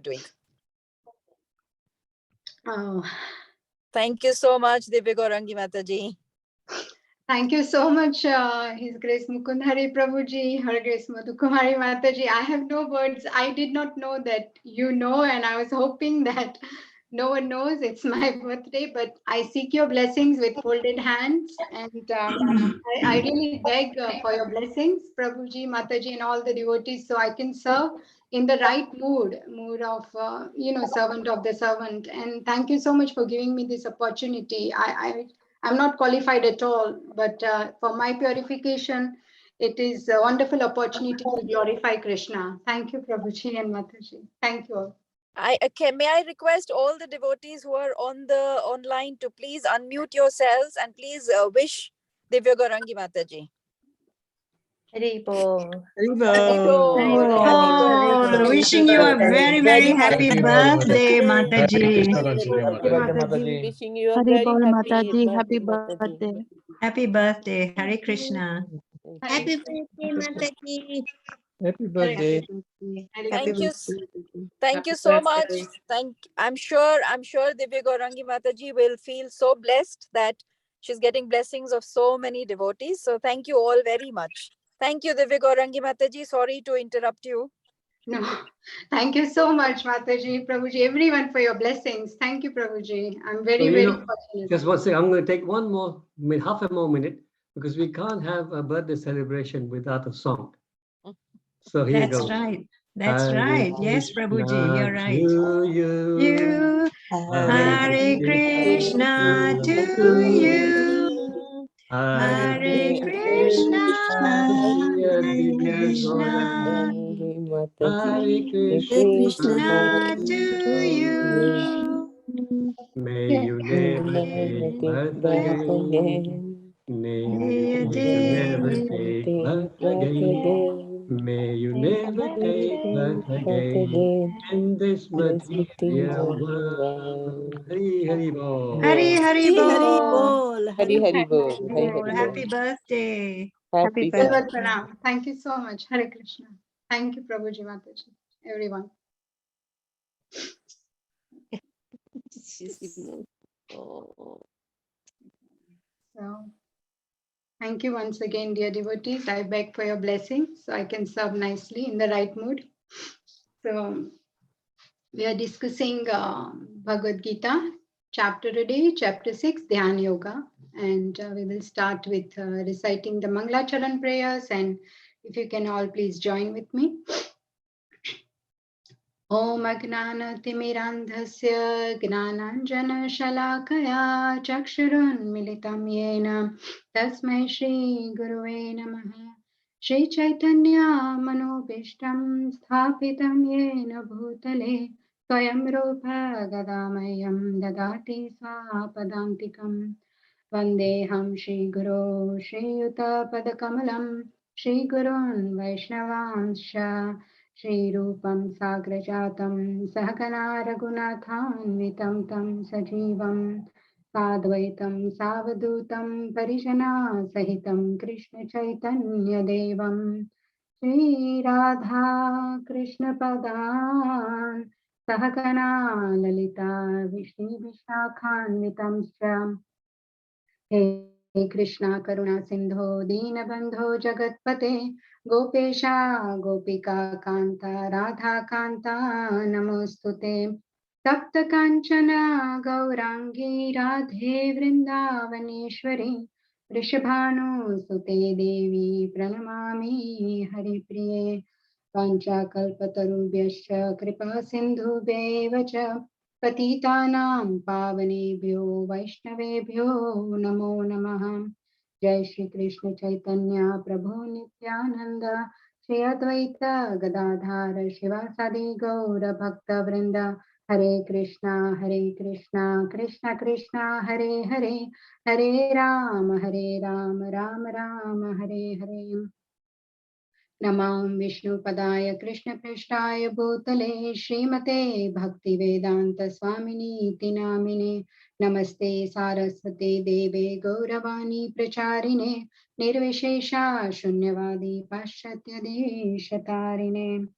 doing. Oh, Thank you so much, Divya Gaurangi Mataji. thank you so much, His Grace Mukund Hari Prabhuji, Her Grace Madhu Kumari Mataji. I have no words. I did not know that you know, and I was hoping that no one knows it's my birthday, but I seek your blessings with folded hands, and I really beg for your blessings, Prabhuji, Mataji, and all the devotees, so I can serve in the right mood of servant of the servant. And thank you so much for giving me this opportunity. I'm not qualified at all, but for my purification, it is a wonderful opportunity to glorify Krishna. Thank you, Prabhuji and Mataji. Thank you all. May I request all the devotees who are on the online to please unmute yourselves and please wish Divya Gaurangi Mataji. Haribol. Haribol. Wishing you a very, very happy birthday, Mataji. Wishing you a very happy birthday. Happy birthday. Hare Krishna. Happy birthday, Mataji. Happy birthday. Thank you so much. I'm sure Divya Gaurangi Mataji will feel so blessed that she's getting blessings of so many devotees. So thank you all very much. Thank you, Divya Gaurangi Mataji. Sorry to interrupt you. No, thank you so much, Mataji, Prabhuji, everyone for your blessings. Thank you, Prabhuji. I'm very fortunate. Just one second. I'm going to take one more, half a more minute, because we can't have a birthday celebration without a song. So here goes. That's right. Yes, Prabhuji, you're right. To you. Hare Krishna to you. Hare Krishna, Hare Krishna, Hare Krishna to you. May you never take birth again. May you never take birth again. May you never take birth again in this material world. Hari Hari Bol. Hari Hari Bol. Hari Bol. Happy birthday. Happy birthday. Thank you so much. Hare Krishna. Thank you, Prabhuji, Mataji, everyone. So, thank you once again, dear devotees. I beg for your blessings so I can serve nicely in the right mood. So, we are discussing Bhagavad Gita chapter today, chapter 6, Dhyan Yoga. And we will start with reciting the Mangala Chalan prayers. And if you can all please join with me. Om Agnanatimirandhasya Gnananjana Shalakaya Chakshurun Militam Yena Tasmai Shri Guruve Namaha Shri Chaitanya Manobishtam Sthapitam Yena Bhutale Swayam Rupa Gadamayam Dadati Swapadantikam Vandeham Shri Guru Shri Yuta Padakamalam Shri Gurun Vaishnavansha Shri Rupam Sagrajatam Sahagana Raghunathanvitam Tam Sajivam Sadvaitam Savadutam Parijana Sahitam Krishna Chaitanya Devam Shri Radha Krishna Padan Sahagana Lalita Vishnu Vishakhanvitam Sham Hey Krishna Karuna Sindho Deenabandho Jagatpate Gopesha Gopika Kanta Radha Kanta Namostute Tapta Kanchana Gaurangi Radhe Vrindavaneshwari Rishabhanu Sute Devi Pranamami Hari Priye Pancha Kalpatarubhyascha Kripa Sindhu Bevacha Patitanam Pavanebhyo Vaishnavebhyo Namo Namaha Jai Shri Krishna Chaitanya Prabhu Nityananda Shri Advaita Gadadhara Shivasadi Gaura Bhakta Vrinda Hare Krishna Krishna Krishna Hare Hare Hare Rama Rama Rama Hare Hare Namam Vishnu Padaya Krishna Prishtaya Bhutale Srimate Bhakti Vedanta Swamini Tinamine Namaste Saraswate Deve Gauravani Pracharine Nirvishesha Shunyavadi Paschatya Deshatarine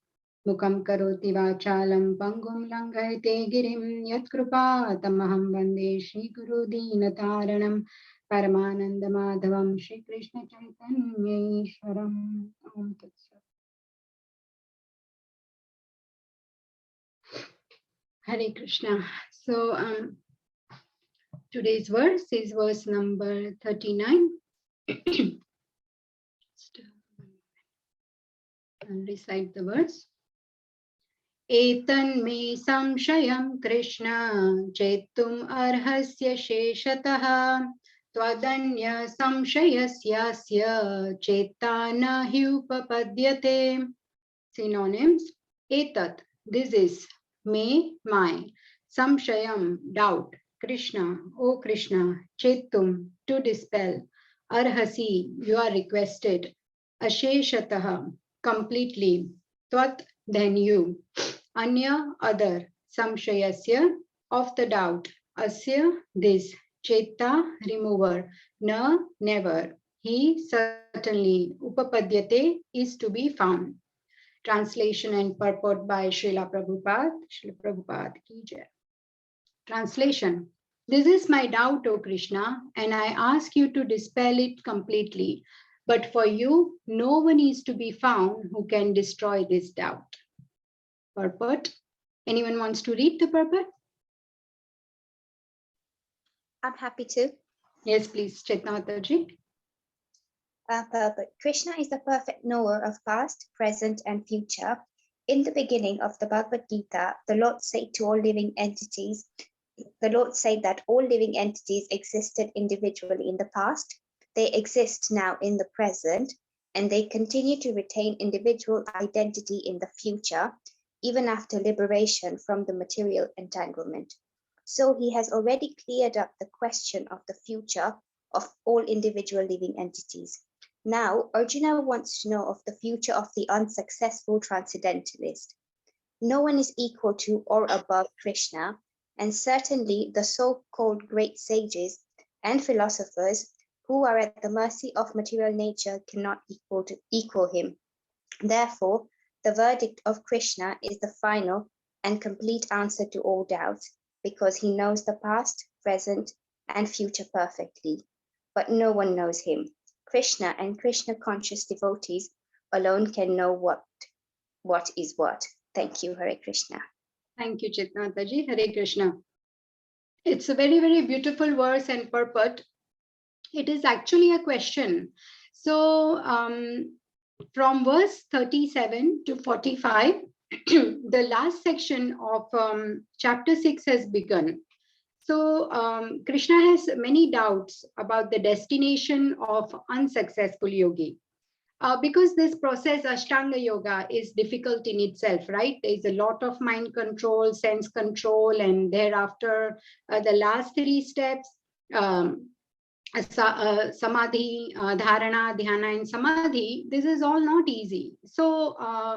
Mukam karoti vachalam pangum langayate girim yatkrupa tamaham vande Shri Guru Dinataranam Paramananda Madhavam Shri Krishna Chaitanya Ishwaram. Om Tat Sat. Hare Krishna. So today's verse is verse number 39. I'll recite the verse. Etan me samshayam Krishna chetum arhasya sheshatah twadanya samshayasyasya chetana hyupapadyate. Synonyms. Etat, this is. Me, my. Samshayam, doubt. Krishna, O Krishna. Chetum, to dispel. Arhasi, you are requested. Asheshataha, completely. Tvat, then you. Anya, other. Samshayasya, of the doubt. Asya, this. Cheta, remover. Na, never. He, certainly. Upapadyate, is to be found. Translation and purport by Srila Prabhupada. Srila Prabhupada ki jai. Translation. This is my doubt, O Krishna, and I ask you to dispel it completely. But for you, no one is to be found who can destroy this doubt. Purport. Anyone wants to read the purport? I'm happy to. Yes, please, Chetnavataji. Purport. Krishna is the perfect knower of past, present, and future. In the beginning of the Bhagavad Gita, the Lord said to all living entities, the Lord said that all living entities existed individually in the past, they exist now in the present, and they continue to retain individual identity in the future, even after liberation from the material entanglement. So he has already cleared up the question of the future of all individual living entities. Now, Arjuna wants to know of the future of the unsuccessful transcendentalist. No one is equal to or above Krishna, and certainly the so-called great sages and philosophers who are at the mercy of material nature cannot equal him. Therefore, the verdict of Krishna is the final and complete answer to all doubts, because he knows the past, present, and future perfectly. But no one knows him. Krishna and Krishna-conscious devotees alone can know what is what. Thank you, Hare Krishna. Thank you, Chetnataji. Hare Krishna. It's a very, very beautiful verse and purport. It is actually a question. So from verse 37 to 45, the last section of chapter 6 has begun. So Krishna has many doubts about the destination of unsuccessful yogi. Because this process, Ashtanga Yoga, is difficult in itself, right? There is a lot of mind control, sense control, and thereafter the last three steps, samadhi, dharana, dhyana, and samadhi, this is all not easy. So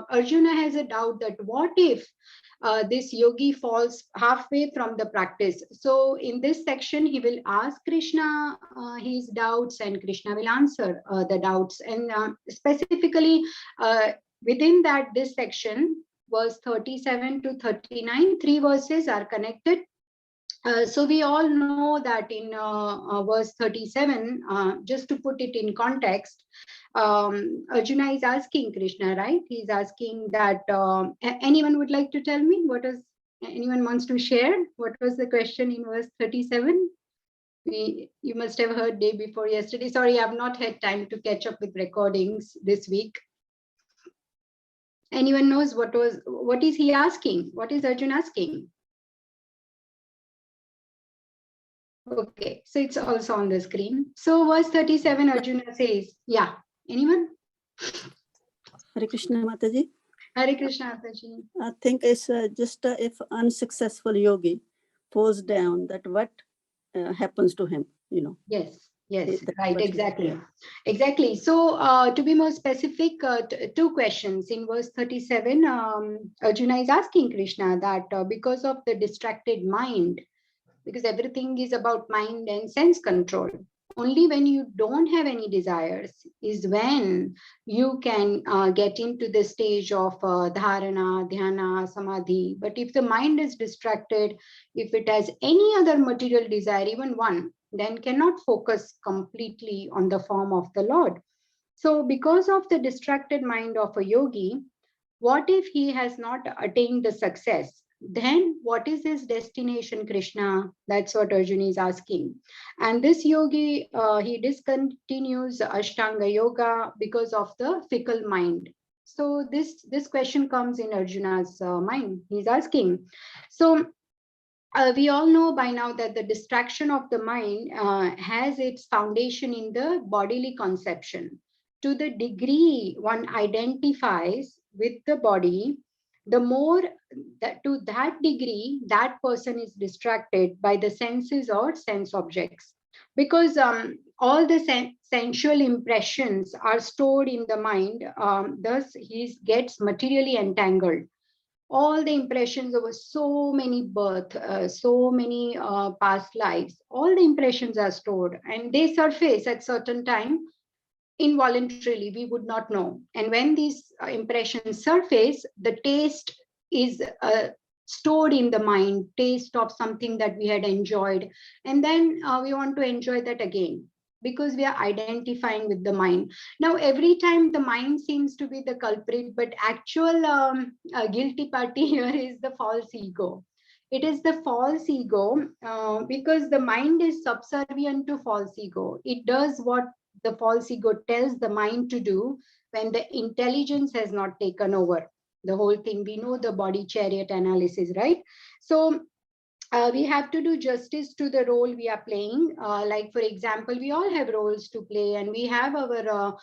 Arjuna has a doubt that what if this yogi falls halfway from the practice. So in this section, he will ask Krishna his doubts, and Krishna will answer the doubts. And specifically within that, this section, verse 37 to 39, three verses are connected. So we all know that in verse 37, just to put it in context, Arjuna is asking Krishna, right? He's asking that, anyone would like to tell me anyone wants to share? What was the question in verse 37? You must have heard day before yesterday. Sorry, I've not had time to catch up with recordings this week. Anyone knows what is he asking? What is Arjuna asking? Okay, so it's also on the screen. So verse 37, Arjuna says, yeah, anyone? Hare Krishna Mataji. Hare Krishna Mataji. I think it's just if unsuccessful yogi falls down, that what happens to him, you know. Yes, right, exactly. So to be more specific, two questions. In verse 37, Arjuna is asking Krishna that because of the distracted mind, because everything is about mind and sense control. Only when you don't have any desires is when you can get into the stage of dharana, dhyana, samadhi. But if the mind is distracted, if it has any other material desire, even one, then cannot focus completely on the form of the Lord. So because of the distracted mind of a yogi, what if he has not attained the success? Then what is his destination, Krishna? That's what Arjuna is asking. And this yogi, he discontinues Ashtanga Yoga because of the fickle mind. So this question comes in Arjuna's mind. He's asking. So we all know by now that the distraction of the mind has its foundation in the bodily conception. To the degree one identifies with the body, the more that to that degree that person is distracted by the senses or sense objects. Because all the sensual impressions are stored in the mind, thus he gets materially entangled. All the impressions over so many birth, so many past lives, all the impressions are stored and they surface at certain time involuntarily, we would not know. And when these impressions surface, the taste is stored in the mind, taste of something that we had enjoyed. And then we want to enjoy that again because we are identifying with the mind. Now, every time the mind seems to be the culprit, but actual guilty party here is the false ego. It is the false ego because the mind is subservient to false ego. It does what the false ego tells the mind to do when the intelligence has not taken over the whole thing. We know the body chariot analysis, right? So we have to do justice to the role we are playing. Like, for example, we all have roles to play and we have our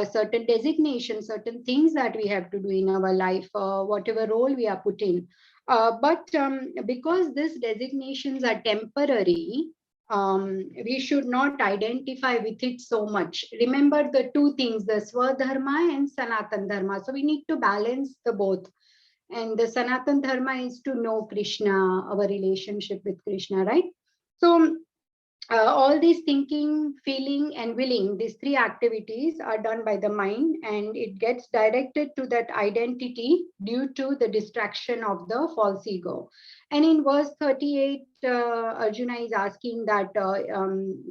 certain designations, certain things that we have to do in our life, whatever role we are put in. But because these designations are temporary, we should not identify with it so much. Remember the two things, the Swadharma and Sanatan Dharma. So we need to balance the both. And the Sanatan Dharma is to know Krishna, our relationship with Krishna, right? So all these thinking, feeling, and willing, these three activities are done by the mind, and it gets directed to that identity due to the distraction of the false ego. And in verse 38, Arjuna is asking that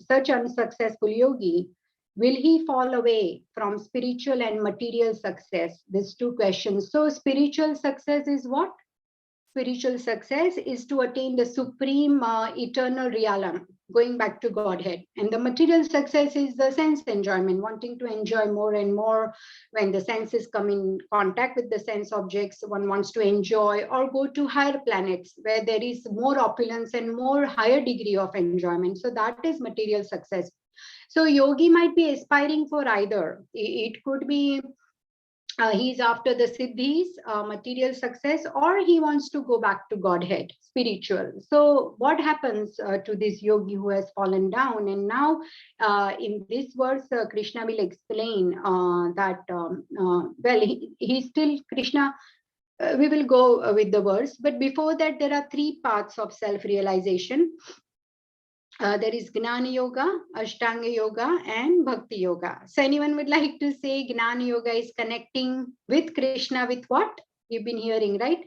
such unsuccessful yogi, will he fall away from spiritual and material success? These two questions. So spiritual success is what? Spiritual success is to attain the supreme eternal realm, going back to Godhead. And the material success is the sense enjoyment, wanting to enjoy more and more. When the senses come in contact with the sense objects, one wants to enjoy or go to higher planets where there is more opulence and more higher degree of enjoyment. So that is material success. So yogi might be aspiring for either. It could be he's after the siddhis, material success, or he wants to go back to Godhead, spiritual. So what happens to this yogi who has fallen down? And now in this verse, Krishna will explain that, well, he still, Krishna, we will go with the verse. But before that, there are three paths of self-realization. There is Gnana Yoga, Ashtanga Yoga, and Bhakti Yoga. So anyone would like to say Gnana Yoga is connecting with Krishna with what? You've been hearing, right?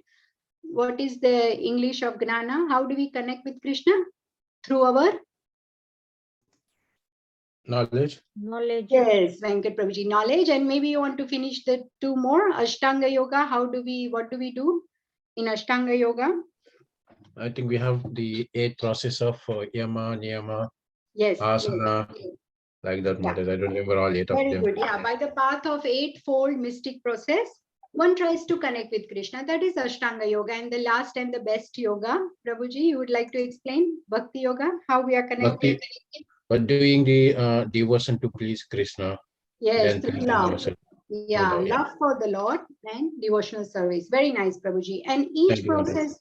What is the English of Gnana? How do we connect with Krishna? Through our knowledge. Knowledge. Yes, Venkat Prabhuji, knowledge. And maybe you want to finish the two more. Ashtanga Yoga, what do we do in Ashtanga Yoga? I think we have the 8 process of yama, niyama, Yes, asana, yes. like that, Yeah. Mother. I don't remember all 8 of Very them. good. Yeah, by the path of eightfold mystic process, one tries to connect with Krishna. That is Ashtanga Yoga. And the last and the best yoga, Prabhuji, you would like to explain Bhakti Yoga, how we are connected? But doing the devotion to please Krishna. Yes, Then through please love. devotion. Yeah, Lord, yeah. love for the Lord and devotional service. Very nice, Prabhuji. And each Thank you, Mother. process,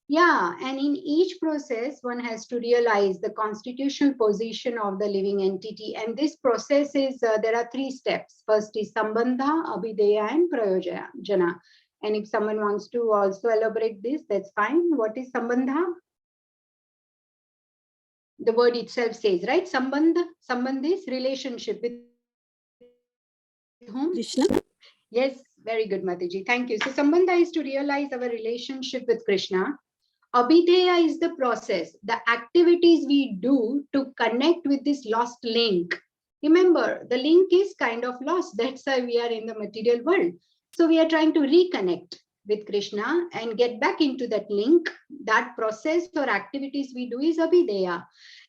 yeah, and in each process, one has to realize the constitutional position of the living entity. And this process is, there are 3 steps. First is Sambandha, Abhideya, and Prayojana. And if someone wants to also elaborate this, that's fine. What is Sambandha? the word itself says, right? Sambandha is relationship with whom? Krishna. Yes, very good, Mataji. Thank you. So Sambandha is to realize our relationship with Krishna. Abhideya is the process, the activities we do to connect with this lost link. Remember, the link is kind of lost. That's why we are in the material world. So we are trying to reconnect with Krishna and get back into that link. That process or activities we do is Abhideya.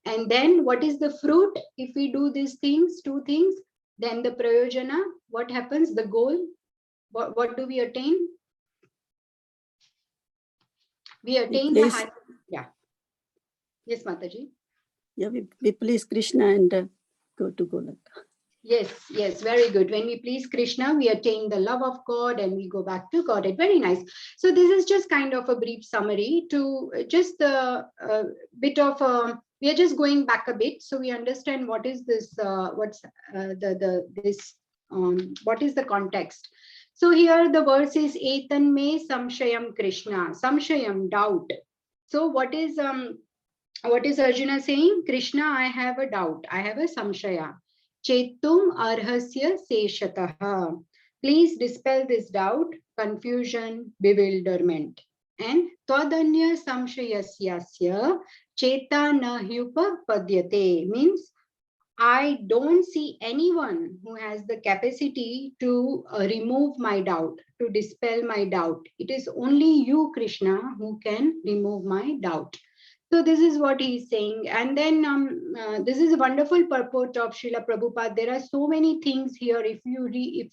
And then what is the fruit? If we do these things, two things, then the prayojana, what happens? The goal, what do we attain? We attain the high. Yeah. Yes, Mataji. Yeah, we please Krishna and go to Golaka. Yes, very good. When we please Krishna, we attain the love of God and we go back to God. Very nice. So this is just kind of a brief summary to just a bit of we are just going back a bit so we understand what is this, what is the context. So here the verse is Etan me samshayam Krishna, samshayam, doubt. So what is Arjuna saying? Krishna, I have a doubt. I have a samshaya. Chetum arhasya seshataha. Please dispel this doubt, confusion, bewilderment. And twadanya samshayasyasya cheta na hyupa padyate means I don't see anyone who has the capacity to remove my doubt, to dispel my doubt. It is only you, Krishna, who can remove my doubt. So this is what he is saying. And then this is a wonderful purport of Srila Prabhupada. There are so many things here. If we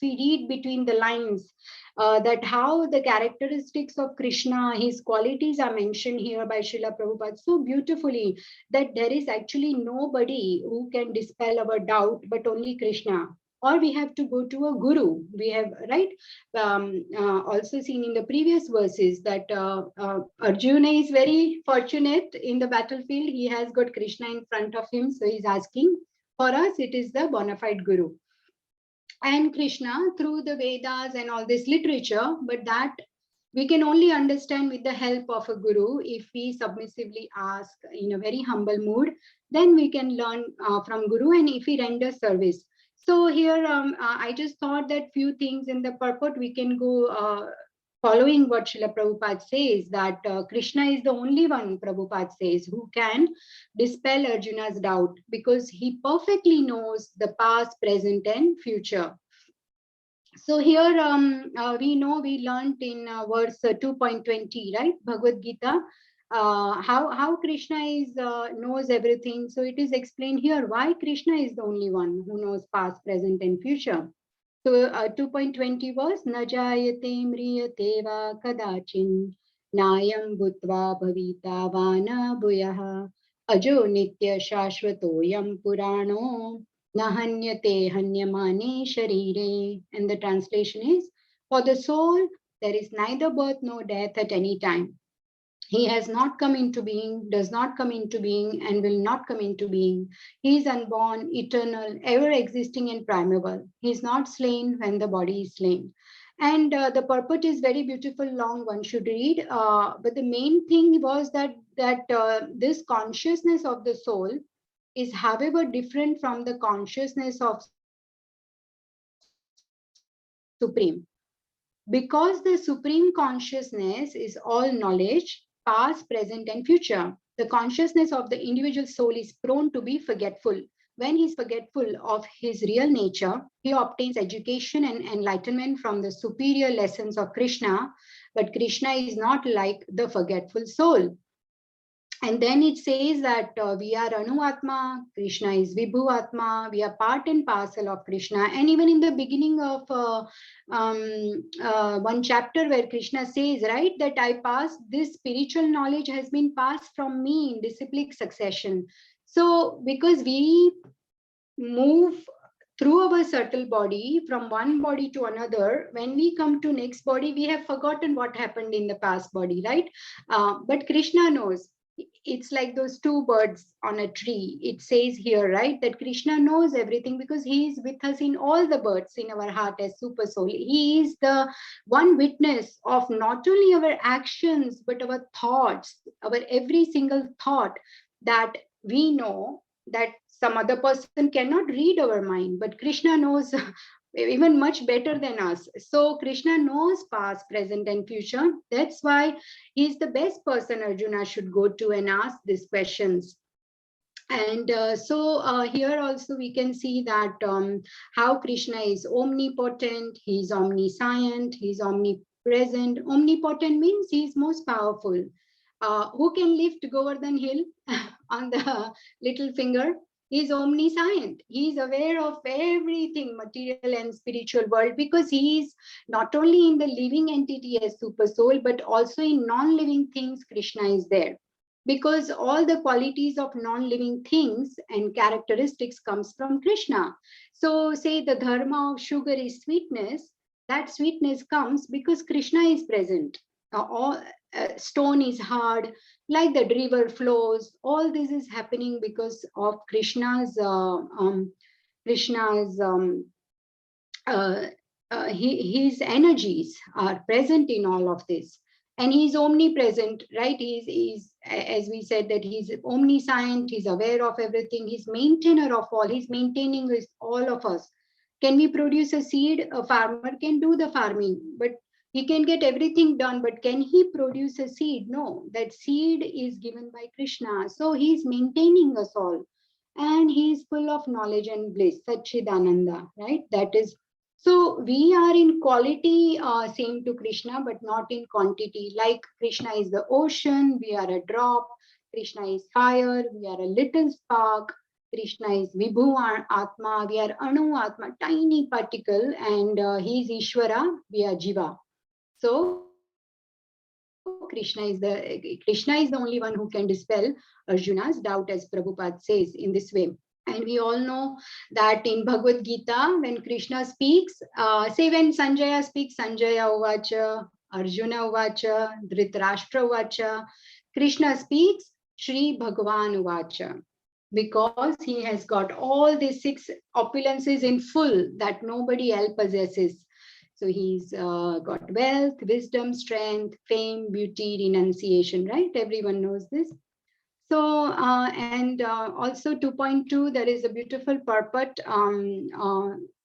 read between the lines, that how the characteristics of Krishna, his qualities are mentioned here by Srila Prabhupada so beautifully, that there is actually nobody who can dispel our doubt, but only Krishna. Or we have to go to a guru. We have, right, also seen in the previous verses that Arjuna is very fortunate in the battlefield. He has got Krishna in front of him. So he's asking. For us, it is the bona fide guru. And Krishna through the Vedas and all this literature, but that we can only understand with the help of a guru. If we submissively ask in a very humble mood, then we can learn from guru, and if we render service. So here I just thought that few things in the purport we can go following what Srila Prabhupada says, that Krishna is the only one, Prabhupada says, who can dispel Arjuna's doubt, because he perfectly knows the past, present and future. So here we know, we learned in verse 2.20, right, Bhagavad Gita, how Krishna is knows everything. So it is explained here why Krishna is the only one who knows past, present and future. So 2.20 was Najayate mriyate va kadachin nayam bhutva bhavita vana bhuyaha ajo nitya shashvatoyam purano nahanyate hanyamane sharire. And the translation is, for the soul there is neither birth nor death at any time. He has not come into being, does not come into being, and will not come into being. He is unborn, eternal, ever existing and primeval. He is not slain when the body is slain. And the purport is very beautiful, long, one should read. But the main thing was that this consciousness of the soul is, however, different from the consciousness of Supreme. Because the Supreme Consciousness is all knowledge, past, present, and future, the consciousness of the individual soul is prone to be forgetful. When he is forgetful of his real nature, he obtains education and enlightenment from the superior lessons of Krishna, but Krishna is not like the forgetful soul. And then it says that we are Anu Atma, Krishna is Vibhu Atma, we are part and parcel of Krishna. And even in the beginning of one chapter where Krishna says, right, that I passed, this spiritual knowledge has been passed from me in disciplic succession. So because we move through our subtle body from one body to another, when we come to next body, we have forgotten what happened in the past body, right? But Krishna knows. It's like those two birds on a tree. It says here, right, that Krishna knows everything because he is with us in all the birds in our heart as super soul. He is the one witness of not only our actions, but our thoughts, our every single thought, that we know that some other person cannot read our mind, but Krishna knows even much better than us. So Krishna knows past, present, and future. That's why he's the best person Arjuna should go to and ask these questions. And here also we can see that how Krishna is omnipotent, he's omniscient, he's omnipresent. Omnipotent means he's most powerful. Who can lift Govardhan hill on the little finger? He's omniscient. He's aware of everything, material and spiritual world, because he is not only in the living entity as super soul, but also in non-living things. Krishna is there, because all the qualities of non-living things and characteristics comes from Krishna. So say the dharma of sugar is sweetness, that sweetness comes because Krishna is present. Stone is hard, like the river flows. All this is happening because of Krishna's Krishna's his energies are present in all of this, and he's omnipresent, right? He's, as we said, that he's omniscient, he's aware of everything, he's maintainer of all, he's maintaining with all of us. Can we produce a seed? A farmer can do the farming, but he can get everything done, but can he produce a seed? No, that seed is given by Krishna. So he's maintaining us all, and he's full of knowledge and bliss, Satchidananda, right? That is, so we are in quality same to Krishna, but not in quantity. Like Krishna is the ocean, we are a drop. Krishna is fire, we are a little spark. Krishna is Vibhu Atma, we are Anu Atma, tiny particle, and he is Ishvara, we are Jiva. So Krishna is the only one who can dispel Arjuna's doubt, as Prabhupada says in this way. And we all know that in Bhagavad Gita, when Krishna speaks, say when Sanjaya speaks, Sanjaya Uvacha, Arjuna Uvacha, Dhritarashtra Uvacha, Krishna speaks, Shri Bhagavan Uvacha, because he has got all these 6 opulences in full that nobody else possesses. So he's got wealth, wisdom, strength, fame, beauty, renunciation, right? Everyone knows this. So, also 2.2, there is a beautiful purport.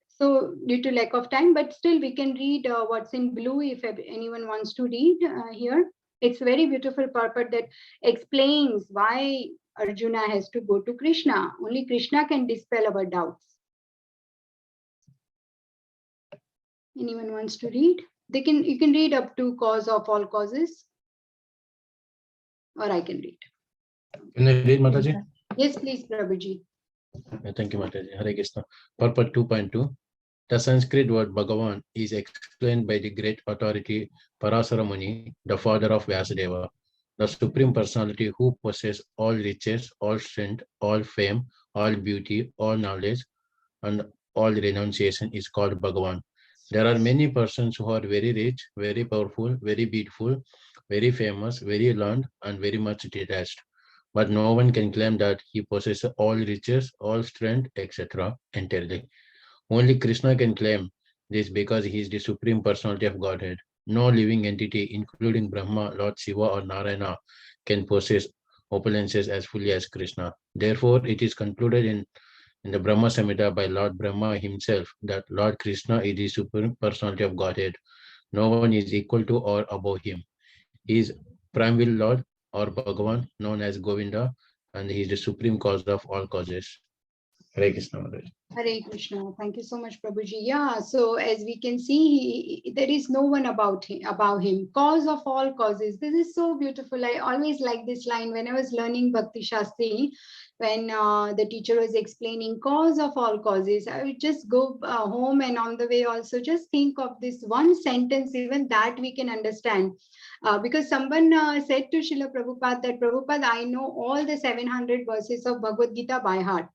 So due to lack of time, but still we can read what's in blue if anyone wants to read here. It's very beautiful purport that explains why Arjuna has to go to Krishna. Only Krishna can dispel our doubts. Anyone wants to read? You can read up to cause of all causes, or I can read. Can I read, Mataji? Yes, please, Prabhuji. Thank you, Mataji. Hare Krishna. Purport 2.2. The Sanskrit word Bhagavan is explained by the great authority Parasara Muni, the father of Vyasadeva. The Supreme Personality who possesses all riches, all strength, all fame, all beauty, all knowledge, and all renunciation is called Bhagavan. There are many persons who are very rich, very powerful, very beautiful, very famous, very learned, and very much detached. But no one can claim that he possesses all riches, all strength, etc. entirely. Only Krishna can claim this because he is the Supreme Personality of Godhead. No living entity, including Brahma, Lord Shiva, or Narayana, can possess opulences as fully as Krishna. Therefore, it is concluded in the Brahma Samhita by Lord Brahma himself that Lord Krishna is the Supreme Personality of Godhead. No one is equal to or above him. He is Primeval Lord or Bhagavan, known as Govinda, and he is the supreme cause of all causes. Hare Krishna. Hare Krishna. Thank you so much, Prabhuji. Yeah, so as we can see, there is no one above him. Cause of all causes. This is so beautiful. I always like this line when I was learning Bhakti Shastri, when the teacher was explaining cause of all causes. I would just go home and on the way also just think of this one sentence, even that we can understand. Because someone said to Srila Prabhupada that, Prabhupada, I know all the 700 verses of Bhagavad Gita by heart.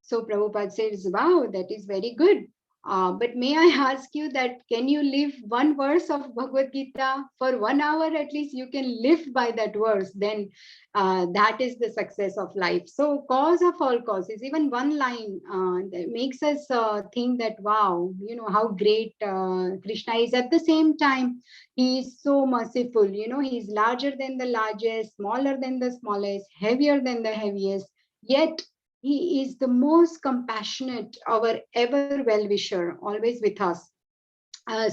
So Prabhupada says, wow, that is very good. But may I ask you that, can you live one verse of Bhagavad Gita for 1 hour? At least you can live by that verse. Then that is the success of life. So cause of all causes, even one line that makes us think that, wow, you know, how great Krishna is. At the same time, he is so merciful. You know, he is larger than the largest, smaller than the smallest, heavier than the heaviest. Yet he is the most compassionate, our ever well-wisher, always with us.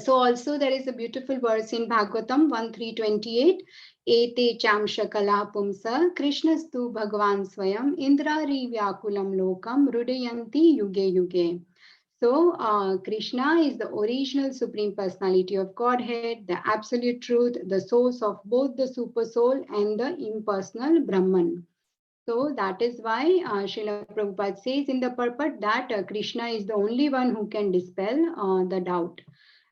So also there is a beautiful verse in Bhagavatam 1.3.28. Ete chamsha kala pumsa Krishnastu Bhagavan Swayam Indrari Vyakulam Lokam Rudayanti Yuge Yuge. So Krishna is the original Supreme Personality of Godhead, the absolute truth, the source of both the super soul and the impersonal Brahman. So that is why Srila Prabhupada says in the purport that Krishna is the only one who can dispel the doubt.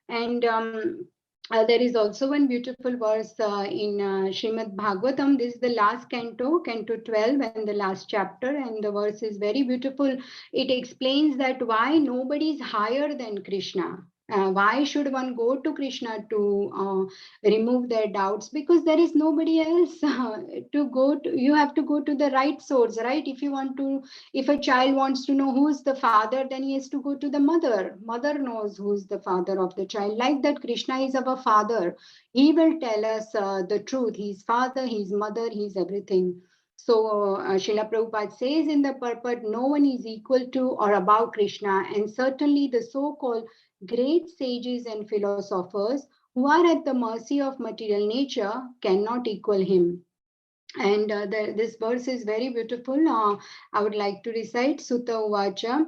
And there is also one beautiful verse in Srimad Bhagavatam. This is the last canto, canto 12, and the last chapter. And the verse is very beautiful. It explains that why nobody is higher than Krishna. Why should one go to Krishna to remove their doubts? Because there is nobody else to go to. You have to go to the right source, right? If a child wants to know who is the father, then he has to go to the mother. Mother knows who is the father of the child. Like that, Krishna is our father. He will tell us the truth. He's father, he's mother, he's everything. So Srila Prabhupada says in the purport, no one is equal to or above Krishna, and certainly the so-called great sages and philosophers who are at the mercy of material nature cannot equal him. And this verse is very beautiful. I would like to recite Sutta Uvacha.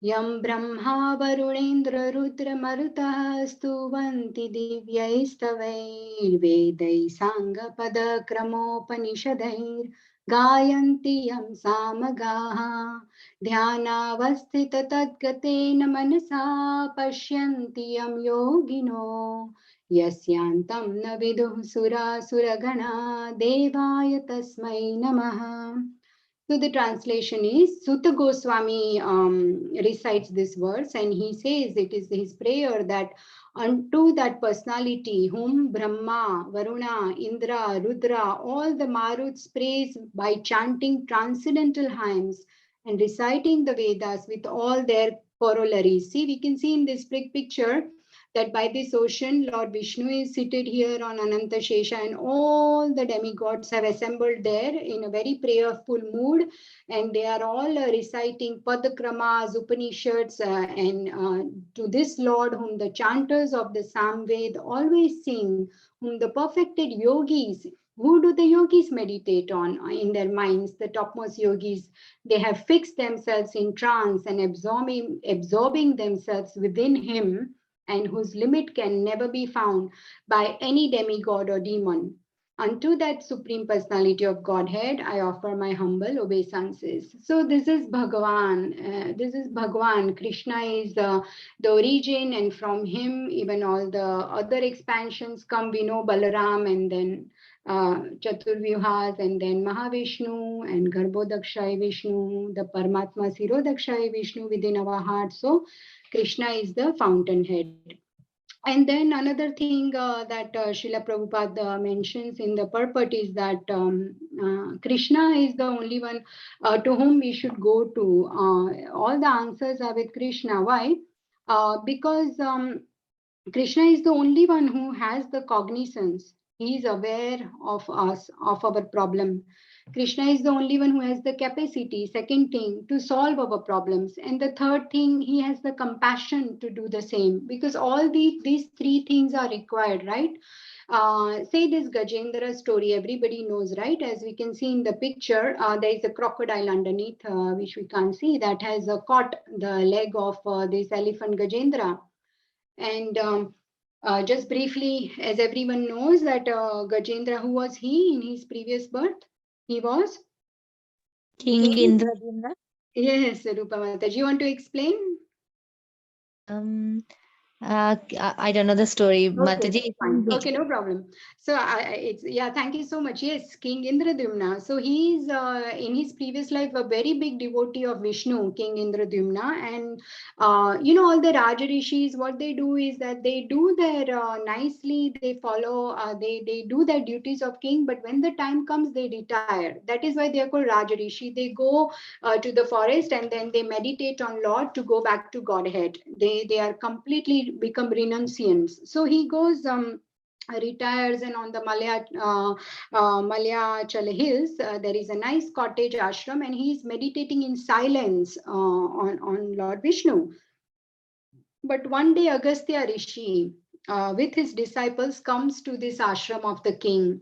Yam Brahma Varunendra Rudra Marutah Stuvanti Divyaistavai Vedai Sangha Pada Kramopanishadair Gayanti Yam Samagaha Dhyanavasthita Tadgatena Manasa Pashyanti Yam Yogino Yasyantam na viduh sura suragana devaya tasmai namaha. So the translation is Sutta Goswami recites this verse, and he says it is his prayer that unto that personality whom Brahma, Varuna, Indra, Rudra, all the Maruts praise by chanting transcendental hymns and reciting the Vedas with all their corollaries. See, we can see in this big picture that by this ocean, Lord Vishnu is seated here on Ananta Shesha, and all the demigods have assembled there in a very prayerful mood, and they are all reciting Padakramas, Upanishads, and to this Lord whom the chanters of the Samved always sing, whom the perfected yogis, who do the yogis meditate on in their minds, the topmost yogis, they have fixed themselves in trance and absorbing themselves within him, and whose limit can never be found by any demigod or demon. Unto that Supreme Personality of Godhead, I offer my humble obeisances. So this is Bhagavan. This is Bhagavan. Krishna is the origin, and from him, even all the other expansions come. We know Balaram, and then Chaturvyuhas, and then Mahavishnu, and Garbhodakshay Vishnu, the Paramatma Sirodakshay Vishnu within our heart. So Krishna is the fountainhead. And then another thing that Srila Prabhupada mentions in the purport is that Krishna is the only one to whom we should go to. All the answers are with Krishna. Why? Because Krishna is the only one who has the cognizance. He is aware of us, of our problem. Krishna is the only one who has the capacity, second thing, to solve our problems. And the third thing, he has the compassion to do the same, because all these three things are required, right? Say this Gajendra story, everybody knows, right? As we can see in the picture, there is a crocodile underneath, which we can't see, that has caught the leg of this elephant Gajendra. And just briefly, as everyone knows, that Gajendra, who was he in his previous birth? He was King Indradumna. Yes, Rupa Mataji. You want to explain? I don't know the story, Mataji. Fine. Okay, no problem. So thank you so much. Yes, King Indradumna. So he is in his previous life a very big devotee of Vishnu, King Indradumna, and all the Raja Rishis, what they do is that they do their nicely. They follow. They do their duties of king, but when the time comes, they retire. That is why they are called Raja Rishi. They go to the forest and then they meditate on Lord to go back to Godhead. They are completely become renunciants. So he goes retires, and on the Malayachala hills, there is a nice cottage ashram, and he is meditating in silence on Lord Vishnu. But one day Agastya Rishi with his disciples comes to this ashram of the king.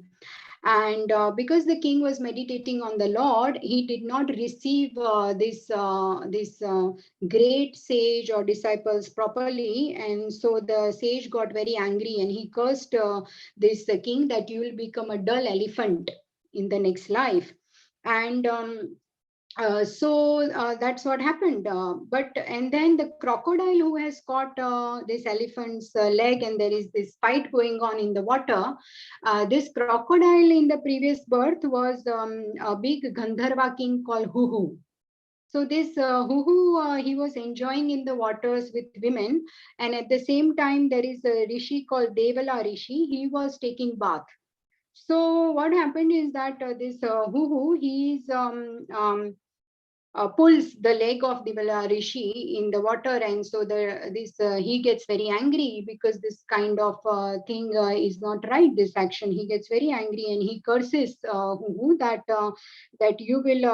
And because the king was meditating on the Lord, he did not receive this great sage or disciples properly. And so the sage got very angry and he cursed this king that you will become a dull elephant in the next life. And that's what happened. And then the crocodile who has caught this elephant's leg, and there is this fight going on in the water. This crocodile in the previous birth was a big Gandharva king called Huhu. So this Huhu, he was enjoying in the waters with women, and at the same time there is a rishi called Devala Rishi. He was taking bath. So what happened is that this Huhu, he is pulls the leg of the Rishi in the water, and so he gets very angry because this kind of thing is not right. This action, he gets very angry and he curses Huhu that you will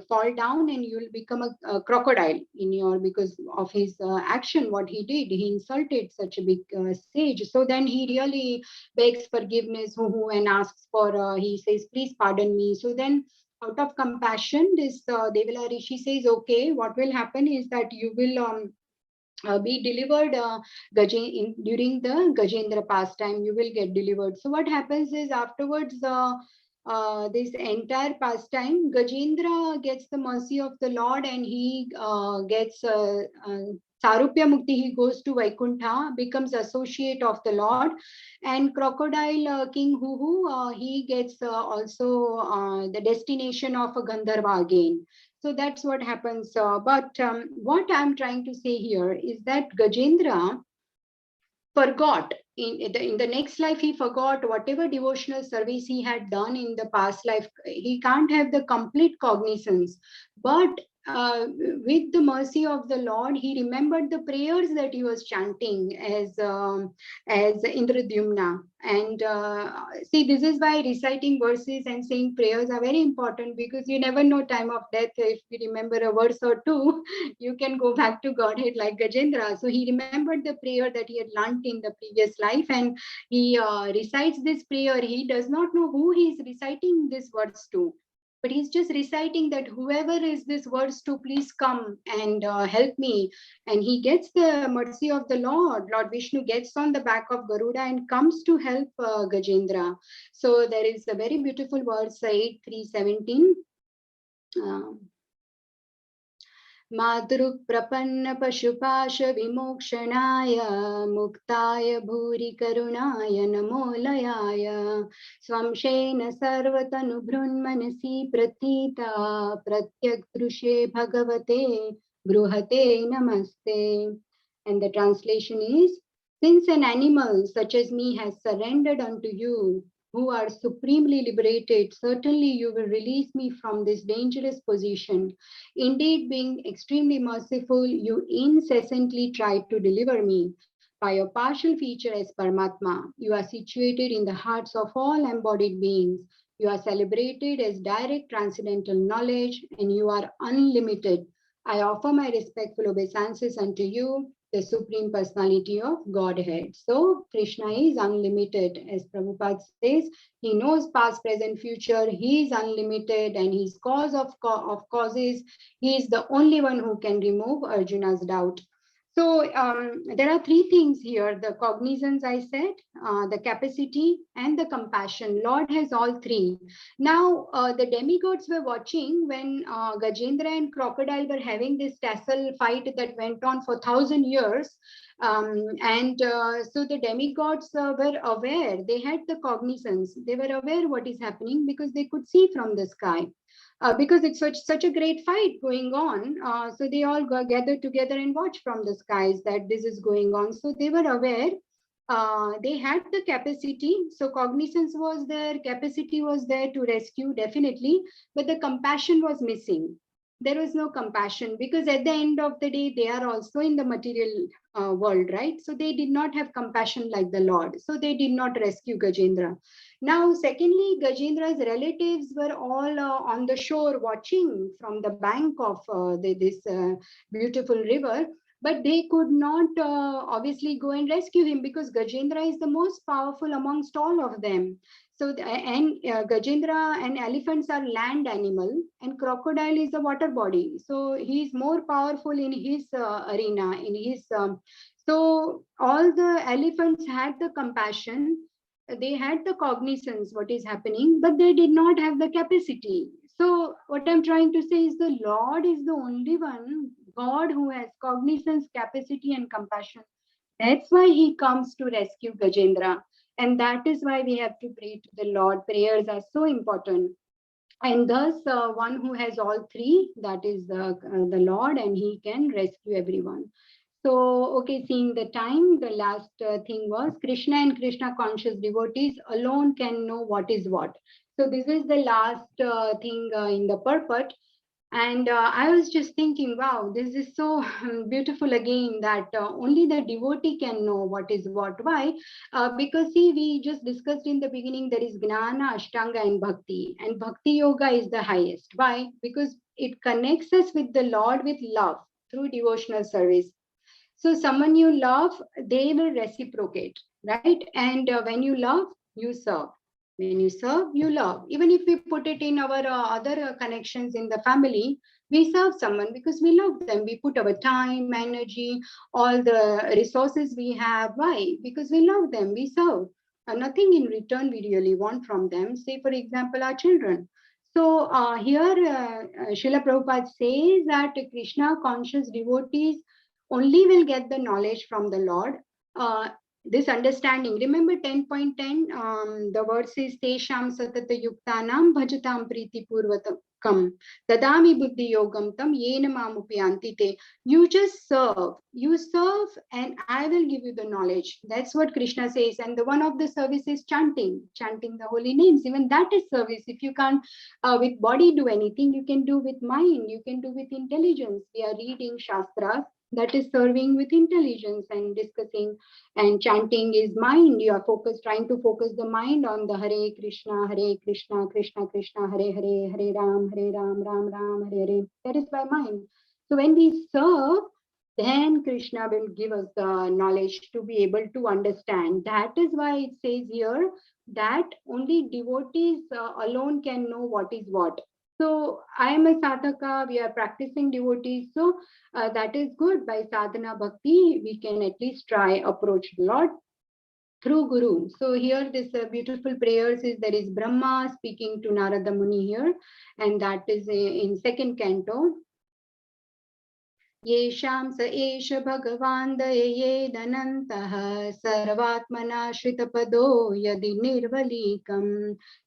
fall down and you will become a crocodile because of his action. What he did, he insulted such a big sage. So then he really begs forgiveness, Huhu, and asks for. He says, "Please pardon me." So then, out of compassion, this Devala Rishi says, okay, what will happen is that you will be delivered during the Gajendra pastime, you will get delivered. So what happens is afterwards, this entire pastime, Gajendra gets the mercy of the Lord and he gets Sarupya Mukti, he goes to Vaikuntha, becomes associate of the Lord. And Crocodile King Huhu, he gets also the destination of a Gandharva again. So that's what happens. But what I'm trying to say here is that Gajendra forgot in the next life. He forgot whatever devotional service he had done in the past life. He can't have the complete cognizance, but with the mercy of the Lord, he remembered the prayers that he was chanting as Indradyumna. And see, this is why reciting verses and saying prayers are very important, because you never know time of death. If you remember a verse or two, you can go back to Godhead like Gajendra. So he remembered the prayer that he had learnt in the previous life, and he recites this prayer. He does not know who he is reciting this words to, but he's just reciting that whoever is this words to, please come and help me. And he gets the mercy of the Lord. Lord Vishnu gets on the back of Garuda and comes to help Gajendra. So there is a very beautiful verse, 8:3:17. Madruk prapanna pashupash vimokshanaaya muktaya bhuri karunaya namolayaya swamshena sarvatanu brunmanasi prathita pratyak drushe bhagavate bruhate namaste. And the translation is, since an animal such as me has surrendered unto you, who are supremely liberated, certainly you will release me from this dangerous position. Indeed, being extremely merciful, you incessantly try to deliver me. By your partial feature as Paramatma, you are situated in the hearts of all embodied beings. You are celebrated as direct transcendental knowledge, and you are unlimited. I offer my respectful obeisances unto you, the Supreme Personality of Godhead. So Krishna is unlimited. As Prabhupada says, he knows past, present, future. He is unlimited, and he's cause of causes. He is the only one who can remove Arjuna's doubt. So there are three things here: the cognizance, I said, the capacity, and the compassion. Lord has all three. Now, the demigods were watching when Gajendra and Crocodile were having this tassel fight that went on for 1,000 years. So the demigods were aware. They had the cognizance. They were aware what is happening because they could see from the sky. Because it's such a great fight going on. So they all gathered together and watched from the skies that this is going on. So they were aware. They had the capacity. So cognizance was there, capacity was there to rescue, definitely, but the compassion was missing. there was no compassion, because at the end of the day, they are also in the material world, right? So they did not have compassion like the Lord. So they did not rescue Gajendra. Now, secondly, Gajendra's relatives were all on the shore watching from the bank of this beautiful river. But they could not obviously go and rescue him, because Gajendra is the most powerful amongst all of them. So, Gajendra and elephants are land animal, and crocodile is a water body. So he is more powerful in his arena, in his. So all the elephants had the compassion, they had the cognizance what is happening, but they did not have the capacity. So what I'm trying to say is the Lord is the only one, God, who has cognizance, capacity, and compassion. That's why he comes to rescue Gajendra. And that is why we have to pray to the Lord. Prayers are so important. And thus, one who has all three, that is the Lord, and he can rescue everyone. So, okay, seeing the time, the last thing was Krishna and Krishna conscious devotees alone can know what is what. So this is the last thing in the purport. And I was just thinking, wow, this is so beautiful again, that only the devotee can know what is what. Why? Because see, we just discussed in the beginning, there is Gnana, Ashtanga, and Bhakti. And Bhakti Yoga is the highest. Why? Because it connects us with the Lord with love through devotional service. So someone you love, they will reciprocate, right? And when you love, you serve. When you serve, you love. Even if we put it in our other connections in the family, we serve someone because we love them. We put our time, energy, all the resources we have. Why? Because we love them. We serve. Nothing in return we really want from them. Say, for example, our children. So here, Srila Prabhupada says that Krishna conscious devotees only will get the knowledge from the Lord. This understanding. Remember 10.10, the verse is Tesham Satata Yuktanam Bhajatam Priti Purvatakam Dadami Buddhi Yogam Tam Yena Mamupi Antite. You just serve. You serve and I will give you the knowledge. That's what Krishna says. And the one of the service is chanting the holy names. Even that is service. If you can't with body do anything, you can do with mind, you can do with intelligence. We are reading Shastras. That is serving with intelligence and discussing, and chanting is mind. You are focused, trying to focus the mind on the Hare Krishna, Krishna Krishna, Hare Hare, Hare Ram, Ram Ram, Hare Hare. That is by mind. So when we serve, then Krishna will give us the knowledge to be able to understand. That is why it says here that only devotees alone can know what is what. So I am a sadhaka, we are practicing devotees. So that is good. By sadhana bhakti, we can at least try approach the Lord through Guru. So here this beautiful prayers is, there is Brahma speaking to Narada Muni here, and that is in second canto. येषां स एष भगवान् दयेदनन्तः सर्वात्मना श्रितपदो यदि निर्वलीकं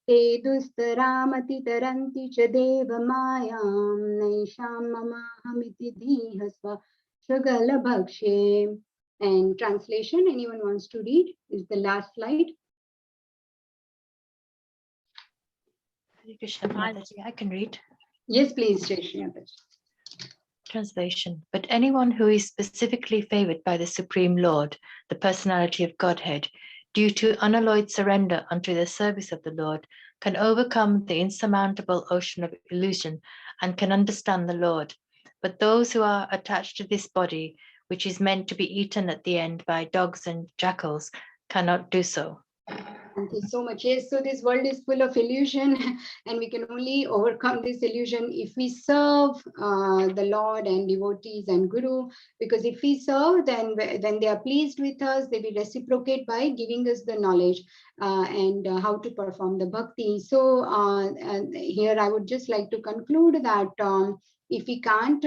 ते दुस्तरामतितरन्ति च देवमायां नैषां ममाहमिति धीः स्वशगलभक्ष्ये. And translation, anyone wants to read? Is the last slide. Hare Krishna Mataji, I can read. Yes, please, Krishna. Translation. But anyone who is specifically favored by the Supreme Lord, the personality of Godhead, due to unalloyed surrender unto the service of the Lord, can overcome the insurmountable ocean of illusion and can understand the Lord. But those who are attached to this body, which is meant to be eaten at the end by dogs and jackals, cannot do so. Thank you so much. Yes, so this world is full of illusion, and we can only overcome this illusion if we serve the Lord and devotees and Guru. Because if we serve, then when they are pleased with us, they will reciprocate by giving us the knowledge and how to perform the bhakti. So here I would just like to conclude that if we can't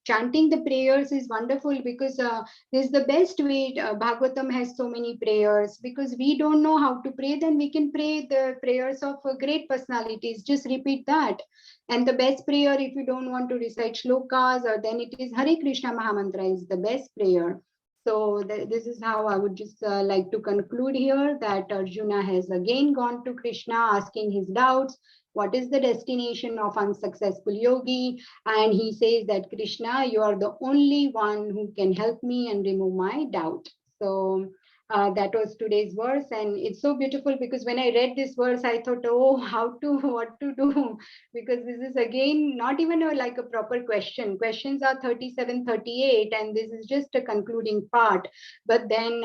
chanting the prayers is wonderful, because this is the best way. Bhagavatam has so many prayers. Because we don't know how to pray, then we can pray the prayers of great personalities. Just repeat that. And the best prayer, if you don't want to recite shlokas, or then it is Hare Krishna Mahamantra is the best prayer. So this is how I would just like to conclude here, that Arjuna has again gone to Krishna asking his doubts. What is the destination of unsuccessful yogi? And he says that, Krishna, you are the only one who can help me and remove my doubt. So that was today's verse, and it's so beautiful because when I read this verse, I thought, oh, what to do? Because this is again not even like a proper question. Questions are 37, 38, and this is just a concluding part. But then,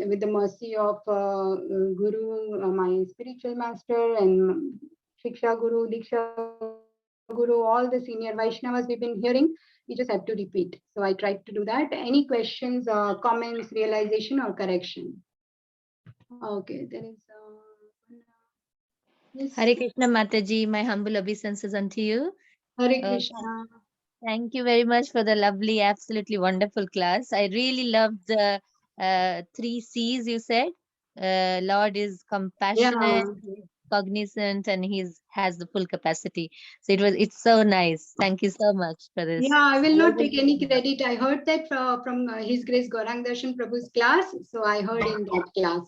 with the mercy of Guru, my spiritual master, and Shiksha Guru, Diksha Guru, all the senior Vaishnavas we've been hearing, we just have to repeat. So I tried to do that. Any questions, comments, realization, or correction? Okay, there is yes. Hare Krishna Mataji, my humble obeisances unto you. Hare Krishna. Thank you very much for the lovely, absolutely wonderful class. I really loved the 3 C's you said. Lord is compassionate, he's cognizant, and has the full capacity. So it's so nice. Thank you so much for this. Yeah, I will not take any credit. I heard that from His Grace Gaurang Darshan Prabhu's class. So I heard in that class.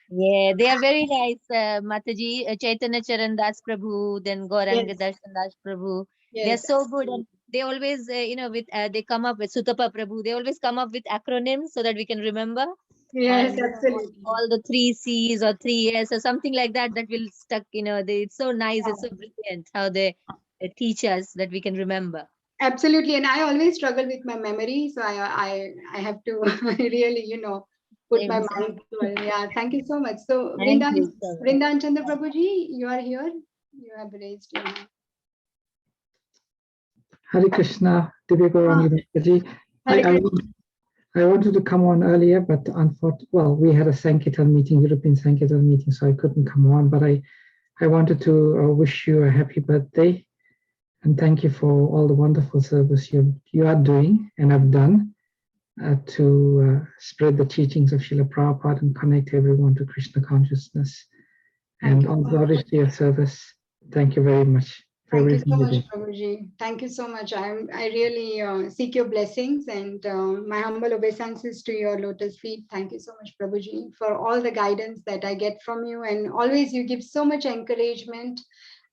Yeah, they are very nice, Mataji. Chaitanya Charan Das Prabhu, then Gauranga Yes. Darshan Das Prabhu. They are Yes, so good, and they always, they come up with Sutapa Prabhu. They always come up with acronyms so that we can remember. Yes, And absolutely. all the 3 C's or 3 S or something like that will stuck. It's so nice. It's so brilliant how they teach us that we can remember. Absolutely, and I always struggle with my memory, so I have to really put my Same. mind to it. Yeah, thank you so much. So Thank Vrindan you so much. Vrindan Chandra Prabhuji, you are here. You have raised your hand. Hare Krishna, Divya Gaurangi Mataji. I wanted to come on earlier, but we had a Sankirtan meeting, European Sankirtan meeting, so I couldn't come on. But I wanted to wish you a happy birthday and thank you for all the wonderful service you are doing and have done to spread the teachings of Srila Prabhupada and connect everyone to Krishna consciousness and all the honesty of service. Thank you very much. Thank you so much, Prabhuji. Thank you so much. I really seek your blessings and my humble obeisances to your lotus feet. Thank you so much, Prabhuji, for all the guidance that I get from you. And always you give so much encouragement.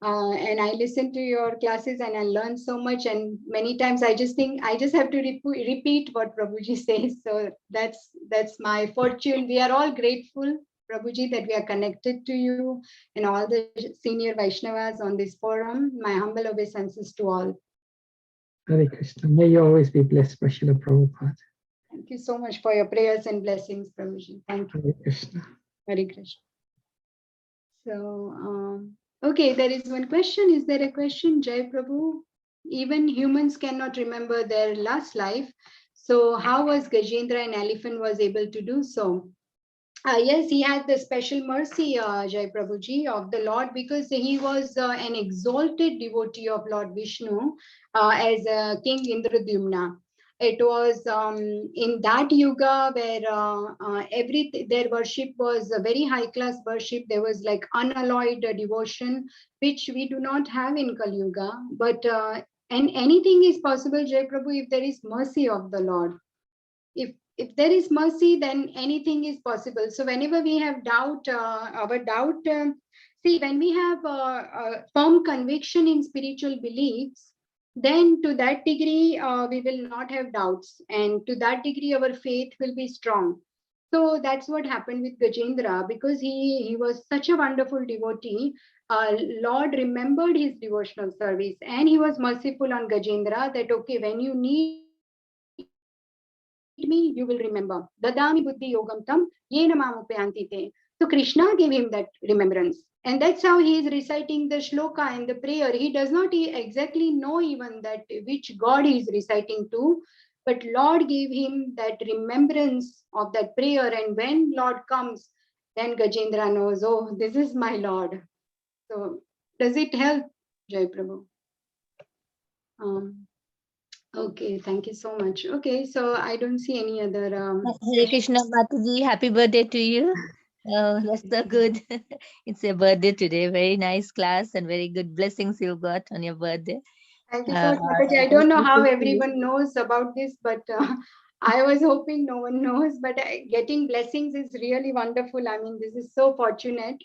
And I listen to your classes and I learn so much. And many times I just think I just have to repeat what Prabhuji says. So that's my fortune. We are all grateful, Prabhuji, that we are connected to you and all the senior Vaishnavas on this forum. My humble obeisances to all. Hare Krishna. May you always be blessed by Srila Prabhupada. Thank you so much for your prayers and blessings, Prabhuji. Thank you. Hare Krishna. Hare Krishna. So, okay, there is one question. Is there a question, Jai Prabhu? Even humans cannot remember their last life. So how was Gajendra an elephant was able to do so? Yes, he had the special mercy, Jai Prabhuji, of the Lord, because he was an exalted devotee of Lord Vishnu as King Indradyumna. It was in that yuga where their worship was a very high class worship. There was like unalloyed devotion, which we do not have in Kali Yuga. But and anything is possible, Jai Prabhu, if there is mercy of the Lord. If there is mercy, then anything is possible. So whenever we have doubt, our doubt, see, when we have a firm conviction in spiritual beliefs, then to that degree, we will not have doubts. And to that degree, our faith will be strong. So that's what happened with Gajendra, because he was such a wonderful devotee. Lord remembered his devotional service and he was merciful on Gajendra that, okay, when you need me, you will remember. Dadami buddhi yogam tam yena mamupayanti te. So Krishna gave him that remembrance. And that's how he is reciting the shloka and the prayer. He does not exactly know even that which God he is reciting to, but Lord gave him that remembrance of that prayer. And when Lord comes, then Gajendra knows, oh, this is my Lord. So does it help, Jai Prabhu? Okay, thank you so much. Okay, so I don't see any other. Hare Krishna Mataji, happy birthday to you. Oh, that's so good. It's your birthday today. Very nice class and very good blessings you got on your birthday. Thank you so much, Mataji. I don't know how everyone knows about this, but I was hoping no one knows, but getting blessings is really wonderful. I mean, this is so fortunate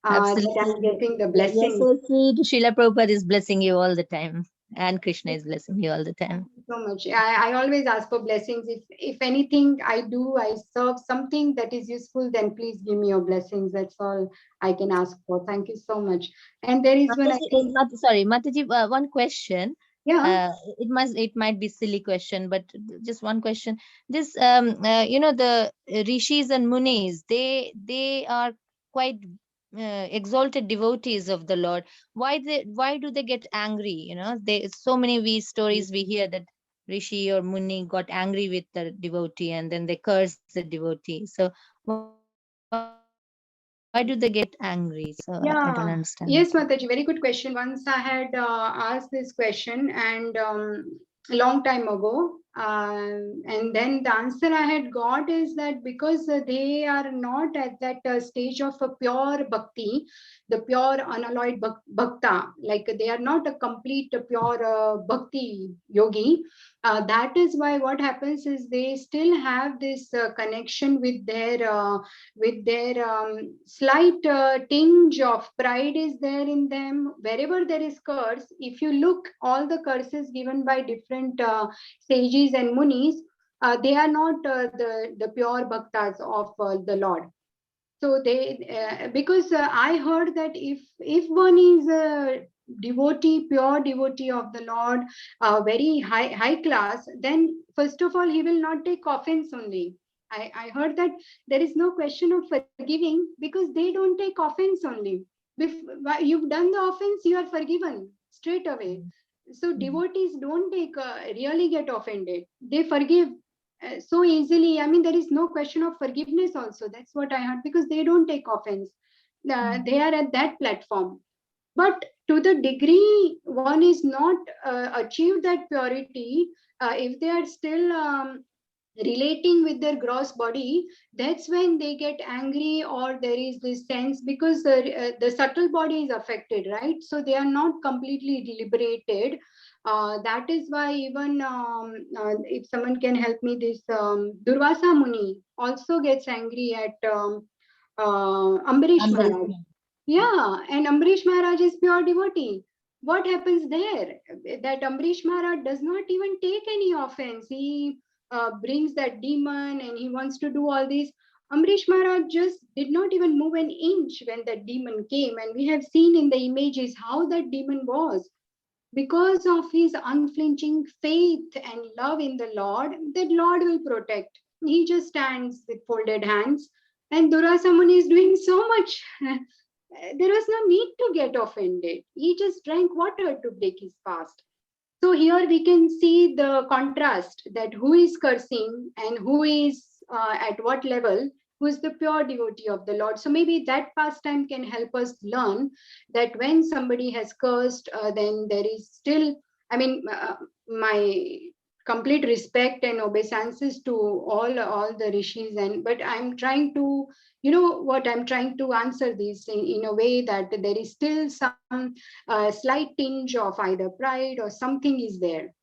that I'm Absolutely. getting the You're blessings. so sweet. Srila Prabhupada is blessing you all the time. And Krishna is blessing you all the time. So much. I always ask for blessings. If anything I do, I serve something that is useful, then please give me your blessings. That's all I can ask for. Thank you so much. And there is one, I think. Sorry, Mataji, one question. Yeah. It might be silly question, but just one question. This the rishis and munis, they are quite exalted devotees of the Lord. Why do they get angry? They so many stories we hear that rishi or muni got angry with the devotee and then they curse the devotee. So why do they get angry? So I don't understand. Yeah, yes, Mataji, very good question. Once I had asked this question and a long time ago, and then the answer I had got is that because they are not at that stage of a pure bhakti, the pure unalloyed bhakta, like they are not a complete pure bhakti yogi. That is why what happens is they still have this connection with their slight tinge of pride is there in them. Wherever there is curse, if you look all the curses given by different sages and munis, they are not the pure bhaktas of the Lord. So they because I heard that if one is a devotee, pure devotee of the Lord, very high class, then first of all he will not take offense only. I heard that there is no question of forgiving because they don't take offense only. You've done the offense, you are forgiven straight away. So devotees don't really get offended. They forgive so easily. I mean, there is no question of forgiveness also. That's what I heard, because they don't take offense. They are at that platform. But to the degree one is not achieved that purity, if they are still relating with their gross body, that's when they get angry, or there is this sense, because the subtle body is affected, right? So they are not completely deliberated. That is why even if someone can help me, this Durvasa Muni also gets angry at Ambarish Maharaj. Yeah, and Ambarish Maharaj is pure devotee. What happens there? That Ambarish Maharaj does not even take any offense. He brings that demon and he wants to do all this. Ambarish Maharaj just did not even move an inch when that demon came. And we have seen in the images how that demon was. Because of his unflinching faith and love in the Lord, that Lord will protect. He just stands with folded hands. And Durvasa Muni is doing so much. There was no need to get offended. He just drank water to break his fast. So here we can see the contrast, that who is cursing and who is at what level, who is the pure devotee of the Lord. So maybe that pastime can help us learn that when somebody has cursed, then there is still, I mean, my complete respect and obeisances to all the rishis, and but I'm trying to, what I'm trying to answer this in a way that there is still some slight tinge of either pride or something is there.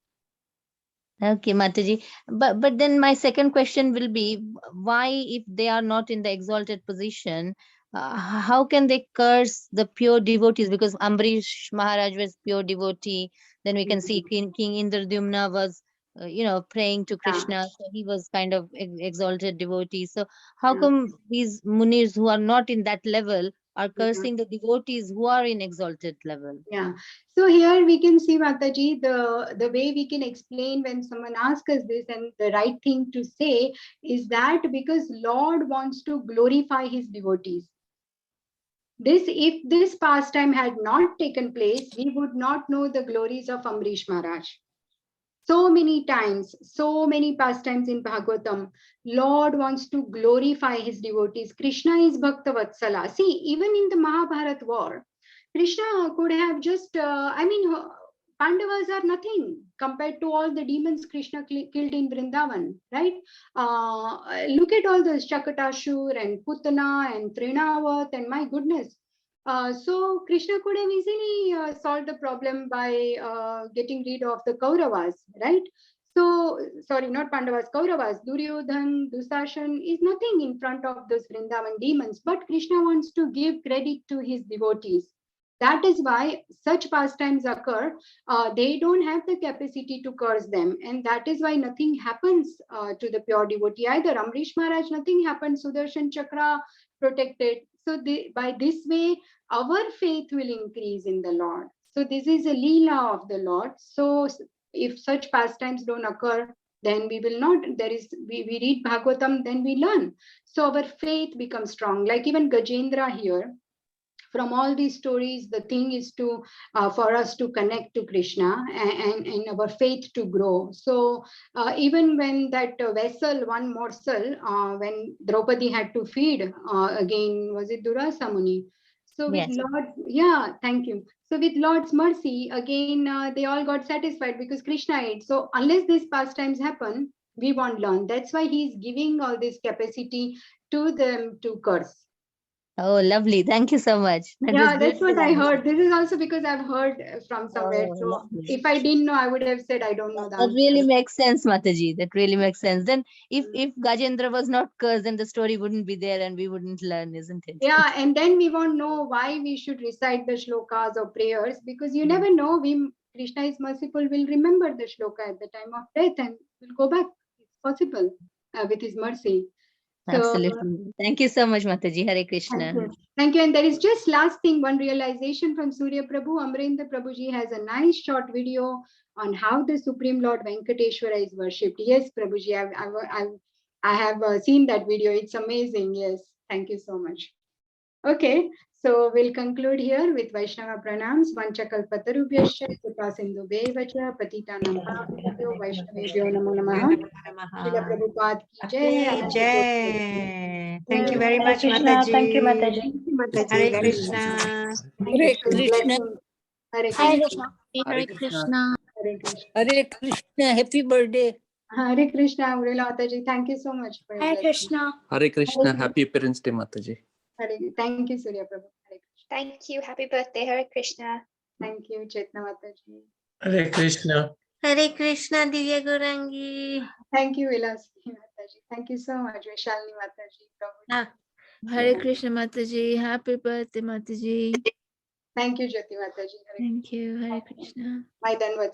Okay, Mataji. But then my second question will be, why, if they are not in the exalted position, how can they curse the pure devotees? Because Ambarish Maharaj was pure devotee. Then we can see King Indradyumna was, praying to Krishna. So he was kind of exalted devotee. So how come these munis who are not in that level are cursing the devotees who are in exalted level? Yeah. So here we can see, Mataji, the way we can explain when someone asks us this, and the right thing to say is that because Lord wants to glorify his devotees. If this pastime had not taken place, we would not know the glories of Ambarish Maharaj. So many times, so many pastimes in Bhagavatam, Lord wants to glorify his devotees. Krishna is Bhakta Vatsala. See, even in the Mahabharata war, Krishna could have just, Pandavas are nothing compared to all the demons Krishna killed in Vrindavan, right? Look at all those Shakatashur and Putana and Trinavat, and my goodness. So Krishna could have easily solved the problem by getting rid of the Kauravas, right? So, sorry, not Pandavas, Kauravas, Duryodhan, Dusashan is nothing in front of those Vrindavan demons, but Krishna wants to give credit to his devotees. That is why such pastimes occur. They don't have the capacity to curse them. And that is why nothing happens to the pure devotee either. Amrish Maharaj, nothing happened. Sudarshan Chakra protected. So by this way, our faith will increase in the Lord. So this is a Leela of the Lord. So if such pastimes don't occur, then we will not. We read Bhagavatam, then we learn. So our faith becomes strong. Like even Gajendra here, from all these stories, the thing is to for us to connect to Krishna and our faith to grow. So even when that vessel, one morsel, when Draupadi had to feed, again, was it Durasa Muni? So with Lord, yeah, thank you. So with Lord's mercy, again, they all got satisfied because Krishna ate. So unless these pastimes happen, we won't learn. That's why he's giving all this capacity to them to curse. Oh, lovely. Thank you so much. That's what I heard. This is also because I've heard from somewhere. Oh, so lovely. if I didn't know, I would have said, I don't know that. That really makes sense, Mataji. That really makes sense. Then if Gajendra was not cursed, then the story wouldn't be there and we wouldn't learn, isn't it? Yeah, and then we won't know why we should recite the shlokas or prayers, because you never know. Krishna is merciful, will remember the shloka at the time of death and will go back. It's possible with his mercy. So, absolutely. Thank you so much, Mataji. Hare Krishna. Thank you. And there is just last thing, one realization from Surya Prabhu. Amrendra Prabhuji has a nice short video on how the Supreme Lord Venkateshwara is worshipped. Yes, Prabhuji, I have seen that video. It's amazing. Yes, thank you so much. Okay, so we'll conclude here with Vaishnava pranams. Vanchakalpatarubhyascha Kripa Sindhu Bevacha Patitanam Pavebhyo Vaishnavebhyo Namo Namaha. Srila Prabhupada ki jai. Thank you very much, Krishna. Mataji. Thank you, Mataji. Hare Krishna. Hare Krishna. Hare Krishna. Hare Krishna. Hare Krishna. Hare Krishna. Happy birthday. Hare Krishna, Murila Mataji. Thank you so much for your Hare blessing. Krishna. Hare Krishna. Happy Parents' Day, Mataji. Thank you, Surya Prabhu. Hare Krishna. Thank you. Happy birthday, Hare Krishna. Thank you, Chetna Mataji. Hare Krishna. Hare Krishna, Divya Gaurangi. Thank you, Vilas Mataji. Thank you so much, Vishalini Mataji. Prabhu. Hare Krishna, Mataji. Happy birthday, Mataji. Thank you, Jyoti Mataji. Thank you. Hare Krishna. My Dhanwad.